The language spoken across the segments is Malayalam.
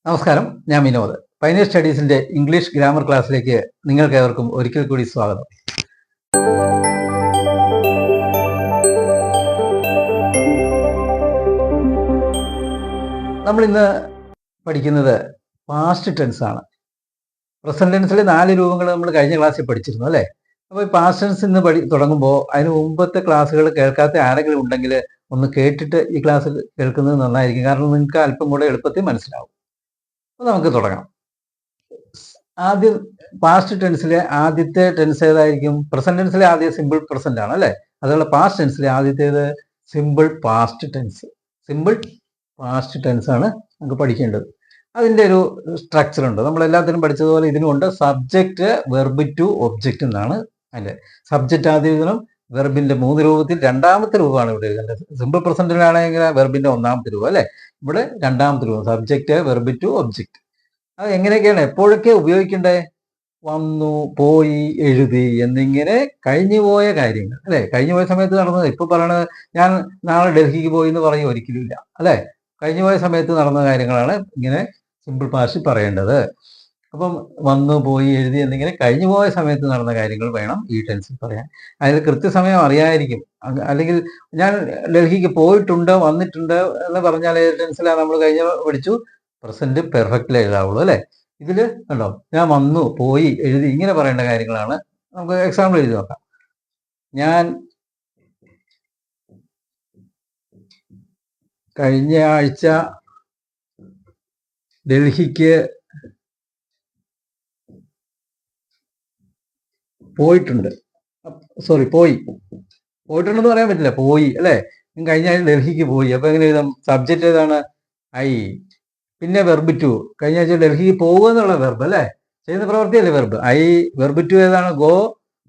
നമസ്കാരം, ഞാൻ വിനോദ്. പൈനിയർ സ്റ്റഡീസിന്റെ ഇംഗ്ലീഷ് ഗ്രാമർ ക്ലാസ്സിലേക്ക് നിങ്ങൾക്ക് ഏവർക്കും ഒരിക്കൽ കൂടി സ്വാഗതം. നമ്മൾ ഇന്ന് പഠിക്കുന്നത് പാസ്റ്റ് ടെൻസ് ആണ്. പ്രസന്റ് ടെൻസിലെ 4 രൂപങ്ങൾ നമ്മൾ കഴിഞ്ഞ ക്ലാസ്സിൽ പഠിച്ചിരുന്നു അല്ലേ? അപ്പോൾ ഈ പാസ്റ്റ് ടെൻസ് ഇന്ന് തുടങ്ങുമ്പോൾ അതിന് മുമ്പത്തെ ക്ലാസ്സുകൾ കേൾക്കാത്ത ആരെങ്കിലും ഉണ്ടെങ്കിൽ ഒന്ന് കേട്ടിട്ട് ഈ ക്ലാസ് കേൾക്കുന്നത് നന്നായിരിക്കും. കാരണം നിങ്ങൾക്ക് അല്പം കൂടെ എളുപ്പത്തിൽ മനസ്സിലാവും. അപ്പോൾ നമുക്ക് തുടങ്ങാം. ആദ്യം പാസ്റ്റ് ടെൻസിലെ ആദ്യത്തെ ടെൻസ് ഏതായിരിക്കും? പ്രസന്റ് ടെൻസിലെ ആദ്യം സിമ്പിൾ പ്രസന്റ് ആണ് അല്ലേ? അതുപോലെ പാസ്റ്റ് ടെൻസിലെ ആദ്യത്തേത് simple past tense. Simple past tense ആണ് നമുക്ക് പഠിക്കേണ്ടത്. അതിൻ്റെ ഒരു സ്ട്രക്ചർ ഉണ്ട്. നമ്മൾ എല്ലാത്തിനും പഠിച്ചതുപോലെ ഇതിനുണ്ട് സബ്ജക്റ്റ്, വെർബ് ടു, ഒബ്ജക്റ്റ് എന്നാണ് അതിൻ്റെ. സബ്ജക്റ്റ് ആദ്യം എഴുതണം, വെർബിന്റെ 3 രൂപത്തിൽ രണ്ടാമത്തെ രൂപമാണ് ഇവിടെ എഴുതേണ്ടത്. സിമ്പിൾ പ്രസന്റിലാണെങ്കിൽ വെർബിന്റെ 1ാമത്തെ രൂപം അല്ലേ? ഇവിടെ 2ാമത്തെ രൂപം സബ്ജക്റ്റ്, വെർബ് ടു, ഒബ്ജക്റ്റ്. അത് എങ്ങനെയൊക്കെയാണ്, എപ്പോഴൊക്കെ ഉപയോഗിക്കേണ്ടത്? വന്നു, പോയി, എഴുതി എന്നിങ്ങനെ കഴിഞ്ഞു പോയ കാര്യങ്ങൾ അല്ലെ? കഴിഞ്ഞു പോയ സമയത്ത് നടന്നത്. ഇപ്പൊ പറയണത് ഞാൻ നാളെ ഡൽഹിക്ക് പോയി എന്ന് പറയും ഒരിക്കലും ഇല്ല അല്ലെ? കഴിഞ്ഞു പോയ സമയത്ത് നടന്ന കാര്യങ്ങളാണ് ഇങ്ങനെ സിമ്പിൾ പാസ്റ്റ് പറയേണ്ടത്. അപ്പം വന്നു, പോയി, എഴുതി എന്നിങ്ങനെ കഴിഞ്ഞു പോയ സമയത്ത് നടന്ന കാര്യങ്ങൾ വേണം ഈ ടെൻസിൽ പറയാൻ. അതിൽ കൃത്യസമയം അറിയാതിരിക്കും. അല്ലെങ്കിൽ ഞാൻ ഡൽഹിക്ക് പോയിട്ടുണ്ട്, വന്നിട്ടുണ്ട് എന്ന് പറഞ്ഞാൽ ഏത് ടെൻസിലാണ് നമ്മൾ കഴിഞ്ഞ പഠിച്ചു? പ്രസന്റ് പെർഫെക്റ്റിൽ എഴുതാവുള്ളൂ അല്ലേ? ഇതിൽ കണ്ടോ, ഞാൻ വന്നു, പോയി, എഴുതി ഇങ്ങനെ പറയേണ്ട കാര്യങ്ങളാണ്. നമുക്ക് എക്സാമ്പിൾ എഴുതി നോക്കാം. ഞാൻ കഴിഞ്ഞ ആഴ്ച ഡൽഹിക്ക് പോയിട്ടുണ്ട്. പോയിട്ടുണ്ടെന്ന് പറയാൻ പറ്റില്ല, പോയി അല്ലേ? കഴിഞ്ഞ ആഴ്ച ഡൽഹിക്ക് പോയി. അപ്പൊ എങ്ങനെ എഴുതാം? സബ്ജക്റ്റ് ഏതാണ്? ഐ. പിന്നെ വെർബ് ടു, കഴിഞ്ഞ ആഴ്ച ഡൽഹിക്ക് പോകുക എന്നുള്ള വെർബ് അല്ലേ? ചെയ്യുന്ന പ്രവൃത്തിയല്ലേ വെർബ്. ഐ. വെർബ് ടു ഏതാണ്? ഗോ,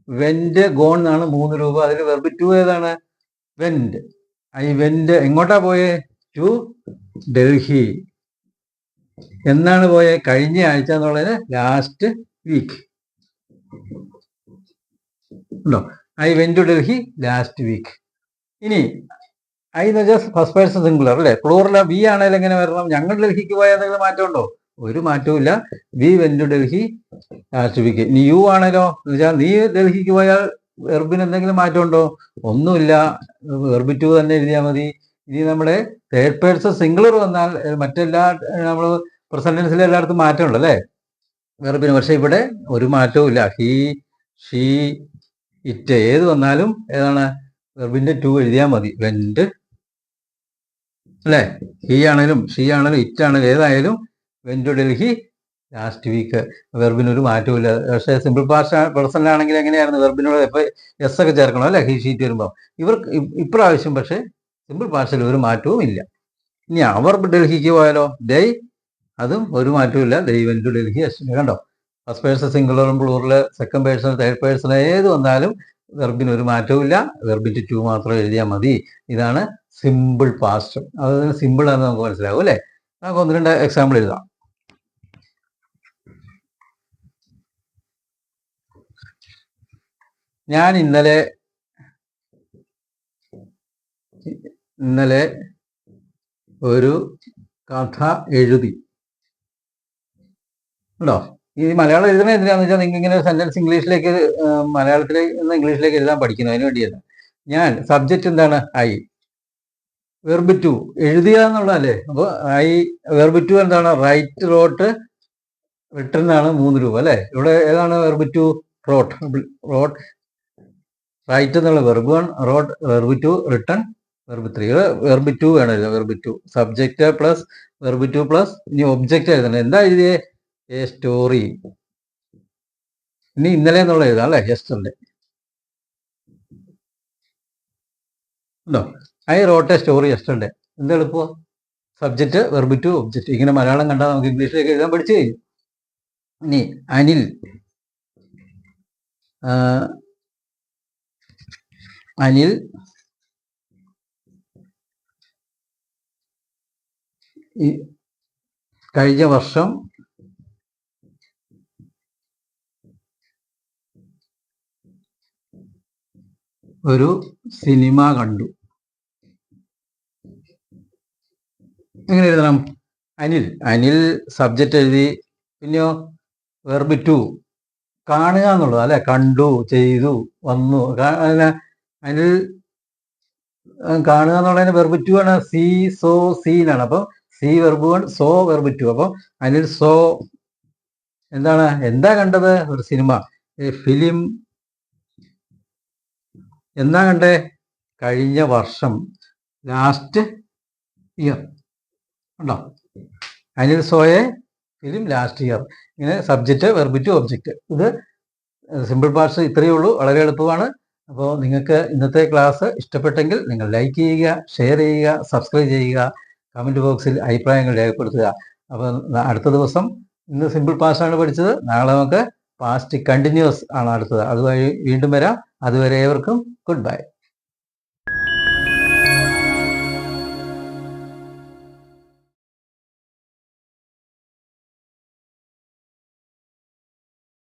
വെന്റ്, ഗോൺ എന്നാണ് 3 രൂപ. അതിൽ വെർബ് ടു ഏതാണ്? വെന്റ്. I went. എങ്ങോട്ടാ പോയേ? ടു ഡൽഹി. എന്നാണ് പോയെ? കഴിഞ്ഞ ആഴ്ച എന്നുള്ളതിന് ലാസ്റ്റ് വീക്ക് ഉണ്ടോ? I went to Delhi last week. ഇനി ഐ എന്ന് വെച്ചാൽ ഫസ്റ്റ് പേഴ്സൺ സിംഗുലർ അല്ലേ? പ്ലൂറൽ വി ആണെങ്കിൽ എങ്ങനെ വരണം? ഞങ്ങൾ ഡൽഹിക്ക് പോയ എന്തെങ്കിലും മാറ്റമുണ്ടോ? ഒരു മാറ്റവും ഇല്ല. We went to Delhi last week. ഇനി യു ആണല്ലോ എന്ന് വെച്ചാൽ നീ ഡൽഹിക്ക് പോയാൽ വെർബിന് എന്തെങ്കിലും മാറ്റമുണ്ടോ? ഒന്നുമില്ല. വെർബ് ടു തന്നെ എഴുതിയാൽ മതി. ഇനി നമ്മുടെ തേർഡ് പേഴ്സൺ സിംഗുലർ വന്നാൽ മറ്റെല്ലാ നമ്മൾ പ്രസന്റ് ടെൻസിൽ എല്ലായിടത്തും മാറ്റമുണ്ട് അല്ലേ വെർബിന്? പക്ഷെ ഇവിടെ ഒരു മാറ്റവും ഇല്ല. ഹി, ഷീ, ഇറ്റ് ഏത് വന്നാലും ഏതാണ്? വെർബിന്റെ ടു എഴുതിയാൽ മതി. വെന്റ് അല്ലേ? ഹി ആണെങ്കിലും ഷീ ആണെങ്കിലും ഇറ്റ് ആണെങ്കിലും ഏതായാലും went to Delhi last week. വെർബിന് ഒരു മാറ്റവും ഇല്ല. പക്ഷേ സിമ്പിൾ പാസ്റ്റ് പേഴ്സൺ ആണെങ്കിൽ എങ്ങനെയായിരുന്നു? വെർബിനോട് എപ്പോൾ എസ് ഒക്കെ ചേർക്കണം അല്ലേ? ഹി, ഷീറ്റ് വരുമ്പോൾ. ഇവർക്ക് ഇപ്രാവശ്യം പക്ഷേ സിമ്പിൾ പാസ്റ്റിൽ ഒരു മാറ്റവും ഇല്ല. ഇനി അവർ ഡൽഹിക്ക് പോയാലോ? ദൈ, അതും ഒരു മാറ്റവും ഇല്ല. ദൈ വെന്റ് ടു ഡൽഹി. കണ്ടോ? ഫസ്റ്റ് പേഴ്സൺ സിംഗുലറും plural, second person, third person ഏത് വന്നാലും വെർബിന് ഒരു മാറ്റവും ഇല്ല. വെർബിന്റെ ടു മാത്രം എഴുതിയാൽ മതി. ഇതാണ് സിമ്പിൾ പാസ്റ്റ്. അത് സിമ്പിൾ ആണെന്ന് നമുക്ക് മനസ്സിലാവും അല്ലേ? നമുക്ക് 1-2 എക്സാമ്പിൾ എഴുതാം. ഞാൻ ഇന്നലെ ഒരു കഥ എഴുതി. ഉണ്ടോ? ഈ മലയാളം എഴുതണത് എന്തിനാന്ന് വെച്ചാൽ നിങ്ങൾക്ക് ഇങ്ങനെ സെന്റൻസ് ഇംഗ്ലീഷിലേക്ക് മലയാളത്തിലേക്ക് ഇംഗ്ലീഷിലേക്ക് എഴുതാൻ പഠിക്കുന്നു. അതിന് വേണ്ടിയാണ്. ഞാൻ സബ്ജക്റ്റ് എന്താണ്? ഐ. വെർബ് ടു എഴുതുക എന്നുള്ളതല്ലേ? അപ്പോൾ ഐ. വെർബ് ടു എന്താണ്? റൈറ്റ്, റോട്ട്, റിട്ടൺ ആണ് 3 രൂപ അല്ലേ? ഇവിടെ ഏതാണ് വെർബ് ടു? റോട്ട്. റൈറ്റ് എന്നുള്ള verb 1, wrote verb 2, written verb 3. Verb two വേണം എഴുതാൻ. Verb two subject plus verb two plus ഇനി ഒബ്ജക്റ്റ് എഴുതണം. എന്താ എഴുതിയേ? A story. ഇനി ഇന്നലെ എന്നുള്ള എഴുതാം അല്ലേ? യെസ്റ്റർഡേ ഉണ്ടോ? I wrote a story yesterday. എന്താ എളുപ്പം? Subject, verb two, object. ഇങ്ങനെ മലയാളം കണ്ടാൽ നമുക്ക് ഇംഗ്ലീഷിലേക്ക് എഴുതാൻ പഠിച്ചു കഴിഞ്ഞു. ഇനി അനിൽ കഴിഞ്ഞ വർഷം ഒരു സിനിമ കണ്ടു. എങ്ങനെ എഴുതണം? അനിൽ അനിൽ സബ്ജക്റ്റ് എഴുതി. പിന്നെയോ വെർബ് ടു കാണുക എന്നുള്ളത് അല്ലെ, കണ്ടു, ചെയ്തു, വന്നു. അനിൽ കാണുക എന്നുള്ളതിന് വെർബ് ടു ആണ്, സീ സോ സീനാണ്. അപ്പോൾ see verb one, saw verb two. അപ്പോൾ അനിൽ സോ എന്താ കണ്ടത്? ഒരു സിനിമ, ഫിലിം. എന്താ കണ്ടേ? കഴിഞ്ഞ വർഷം, ലാസ്റ്റ് ഇയർ. ഉണ്ടോ? Anil സോയെ film last year. ഇങ്ങനെ സബ്ജക്റ്റ്, വെർബ് ടു, ഒബ്ജക്റ്റ്. ഇത് സിമ്പിൾ പാർട്സ് ഇത്രയേ ഉള്ളൂ, വളരെ എളുപ്പമാണ്. അപ്പോൾ നിങ്ങൾക്ക് ഇന്നത്തെ ക്ലാസ് ഇഷ്ടപ്പെട്ടെങ്കിൽ നിങ്ങൾ ലൈക്ക് ചെയ്യുക, ഷെയർ ചെയ്യുക, സബ്സ്ക്രൈബ് ചെയ്യുക, കമൻറ്റ് ബോക്സിൽ അഭിപ്രായങ്ങൾ രേഖപ്പെടുത്തുക. അപ്പോൾ അടുത്ത ദിവസം, ഇന്ന് സിമ്പിൾ പാസ്റ്റ് ആണ് പഠിച്ചത്, നാളെ നമുക്ക് പാസ്റ്റ് കണ്ടിന്യൂസ് ആണ് അടുത്തത്. അതുവഴി വീണ്ടും വരാം. അതുവരെ ഏവർക്കും ഗുഡ് ബൈ.